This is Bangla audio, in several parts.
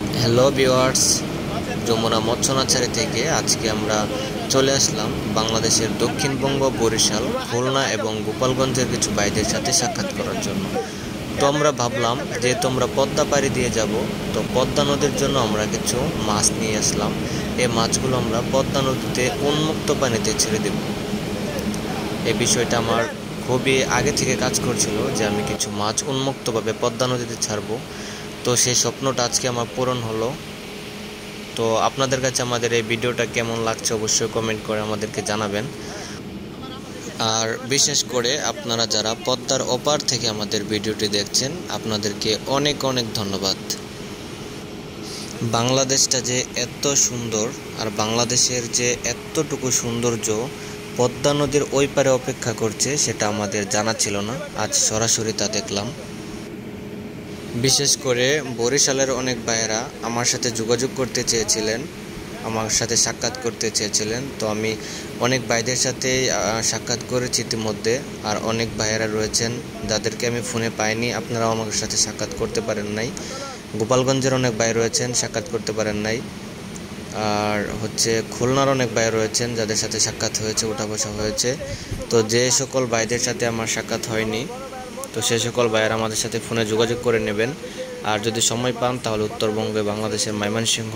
হ্যালো ভিউয়ার্স, যমুনা মৎস্যনাচারী থেকে আজকে আমরা চলে আসলাম বাংলাদেশের দক্ষিণবঙ্গ, বরিশাল, খুলনা এবং গোপালগঞ্জের কিছু ভাইদের সাথে সাক্ষাৎ করার জন্য। তো আমরা ভাবলাম যে তোমরা পদ্মা পাড়ি দিয়ে যাব, তো পদ্মা নদীর জন্য আমরা কিছু মাছ নিয়ে আসলাম। এই মাছগুলো আমরা পদ্মা নদীতে উন্মুক্ত পানিতে ছেড়ে দেব। এই বিষয়টা আমার খুবই আগে থেকে কাজ করছিল যে আমি কিছু মাছ উন্মুক্তভাবে পদ্মা নদীতে ছাড়বো। তো সেই স্বপ্নটা আজকে আমার পূরণ হলো। তো আপনাদের কাছে আমাদের এই ভিডিওটা কেমন লাগছে অবশ্যই কমেন্ট করে আমাদেরকে জানাবেন। আর বিশেষ করে আপনারা যারা পদ্মার ওপার থেকে আমাদের ভিডিওটি দেখছেন, আপনাদেরকে অনেক অনেক ধন্যবাদ। বাংলাদেশটা যে এত সুন্দর, আর বাংলাদেশের যে এতটুকু সৌন্দর্য পদ্মা নদীর ওই পারে অপেক্ষা করছে, সেটা আমাদের জানা ছিল না। আজ সরাসরি তা দেখলাম। বিশেষ করে বরিশালের অনেক ভাইয়েরা আমার সাথে যোগাযোগ করতে চেয়েছিলেন, আমার সাথে সাক্ষাৎ করতে চেয়েছিলেন। তো আমি অনেক ভাইদের সাথে সাক্ষাৎ করেছি ইতিমধ্যে। আর অনেক ভাইয়েরা রয়েছেন যাদেরকে আমি ফোনে পাইনি, আপনারাও আমার সাথে সাক্ষাৎ করতে পারেন নাই। গোপালগঞ্জের অনেক ভাই রয়েছেন, সাক্ষাৎ করতে পারেন নাই। আর খুলনার অনেক ভাই রয়েছেন যাদের সাথে সাক্ষাৎ হয়েছে, ওঠা বসা হয়েছে। তো যে সকল ভাইদের সাথে আমার সাক্ষাৎ হয়নি, তো সে সকল ভাইয়েরা আমাদের সাথে ফোনে যোগাযোগ করে নেবেন। আর যদি সময় পান তাহলে উত্তরবঙ্গে বাংলাদেশের ময়মনসিংহ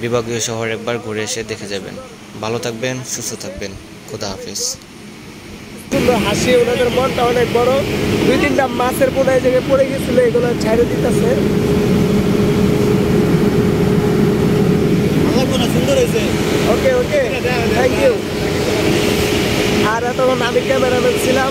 বিভাগীয় শহর একবার ঘুরে এসে দেখে যাবেন। ভালো থাকবেন, সুস্থ থাকবেন। খোদা হাফিজ। সুন্দর হাসি, ওনাদের মনটা অনেক বড়। 2-3টা মাছের পোনা এই জায়গায় পড়ে গেছিল, এগুলো ছাইড়ে দিতেছে। ওকে ওকে, থ্যাংক ইউ। আর এতক্ষণ আমি ক্যামেরাম্যান ছিলাম।